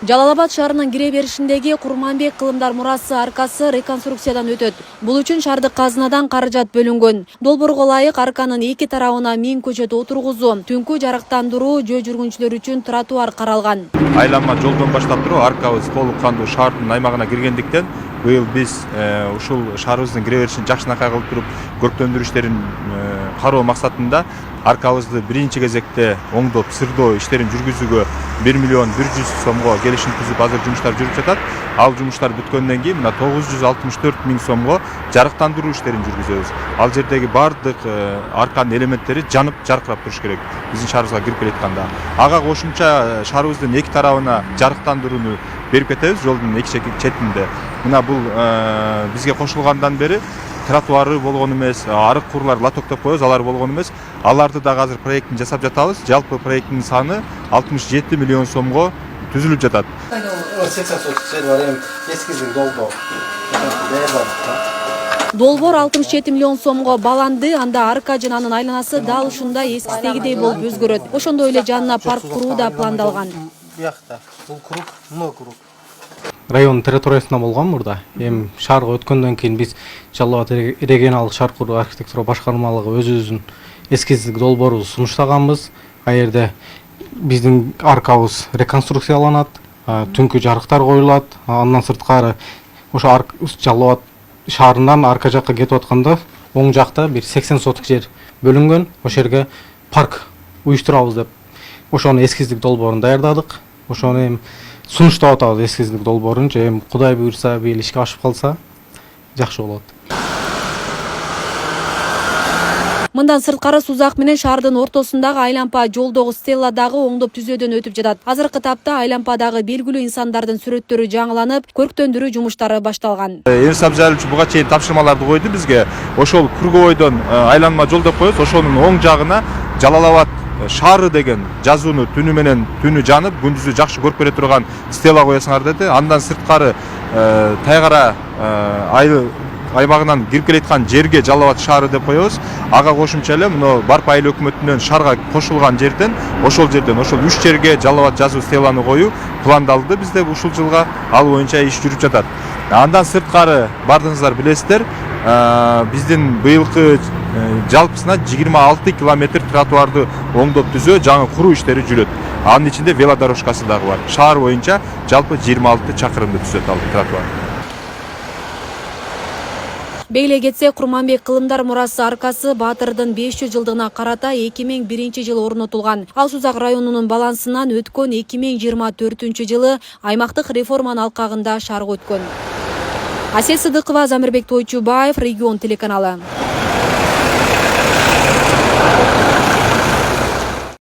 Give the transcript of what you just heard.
Жалал Абад шаарынын кире беришиндеги Курманбек кылымдар мурасы аркасы реконструкциядан өтөт. Бул үчүн шаардык казынадан каражат бөлүнгөн. Долбоорго ылайык арканын эки тарабына 1000 көчөт отургузуу, түнкү жарыктандыруу, жөө жүргүнчүлөр үчүн тротуар каралган. Айланма жолдон баштап туруп аркабыз толук кандуу шаардын аймагына киргендиктен быйыл биз ушул шаарыбыздын кире беришин жакшынакай кылып туруп көрктөндүрүү иштерин кароо максатында аркабызды биринчи кезекте оңдоп сырдоо иштерин жүргүзүүгө 1 миллион 100 сомго келишим түзүп азыр жумуштар жүрүп жатат. Ал жумуштар бүткөндөн кийин мына 964 000 сомго жарыктандыруу иштерин жүргүзөбүз. Ал жердеги бардык арканын элементтери жанып жаркырап туруш керек биздин шаарыбызга кирип келатканда. Ага кошумча шаарыбыздын эки тарабына жарыктандырууну берип кетебиз жолдун эки четинде. Мына бул бизге кошулгандан бери тротуары болгон эмес, арык курлар лоток деп коебуз, алар болгон эмес. Аларды дагы азыр проектин жасап жатабыз. Жалпы проекттин саны 67 миллион сомго түзүлүп жатат. 80 соток жер бар, эми эскиздик долбоор. Долбоор 67 миллион сомго баланды, анда арка жана анын айланасы дал ушундай эскидегидей болуп өзгөрөт. Ошондой эле жанына парк куруу да пландалган. Буякта бул круг, мына круг. Район территориясында болгон мурда. Эми шаарга өткөндөн кийин биз Жалал Абад регионалдык шаар куруу архитектура башкармалыгы өзүбүздүн эскиздик долбоорубузду сунуштаганбыз. А жерде биздин аркабыз реконструкцияланат, түнкү жарыктар коюлат. Андан сырткары ошо Жалал Абад шаарынан арка жакка кетип атканда оң жакта бир 80 соток жер бөлүнгөн. Ошол жерге парк уюштурабыз деп ошонун эскиздик долбоорун даярдадык. Ошону эми сунуштап атабыз эскиздик долбоорун. Эми Кудай буйрса быйыл ишке ашып калса жакшы болот. Мындан сырткары Сузак менен шаардын ортосундагы айланпа жолдогу стелла дагы оңдоп түзөөдөн өтүп жатат. Азыркы тапта айланпадагы белгилүү инсандардын сүрөттөрү жаңыланып, көрктөндүрүү жумуштары башталган. Эрис Абжалович буга чейин тапшырмаларды койду бизге. Ошол круговойдон айланма жол деп коебуз. Ошонун оң жагына Жалал Абад шаары деген жазууну түнү менен түнү жанып, күндүзү жакшы көрүп бере турган стелла коесуңар деди. Андан сырткары Тайгара аймагынан кирип келаткан жерге Жалал Абад шаары деп коебуз. Ага кошумча эле мына Барп айыл өкмөтүнөн шаарга кошулган жерден ошол 3 жерге Жалал Абад жазуу стелланы коюу пландалды бизде ушул жылга. Ал боюнча иш жүрүп жатат. Андан сырткары бардыгыңыздар билесиздер, биздин быйылкы жалпысына 26 километр тротуарды оңдоп түзөө жаңы куруу иштери жүрөт. Анын ичинде велодорожкасы дагы бар. Шаар боюнча жалпы 26 чакырымды түзөт ал тротуар. Бейле кетсе, Курманбек кылымдар мурасы аркасы Баатырдын 500 жылдыгына карата 2001 жылы орнотулган. Ал Сузак районунун балансынан өткөн 2024 жылы аймактык реформанын алкагында шаарга өткөн. Асел Сыдыкова, Замирбек Тойчубаев, Регион телеканалы.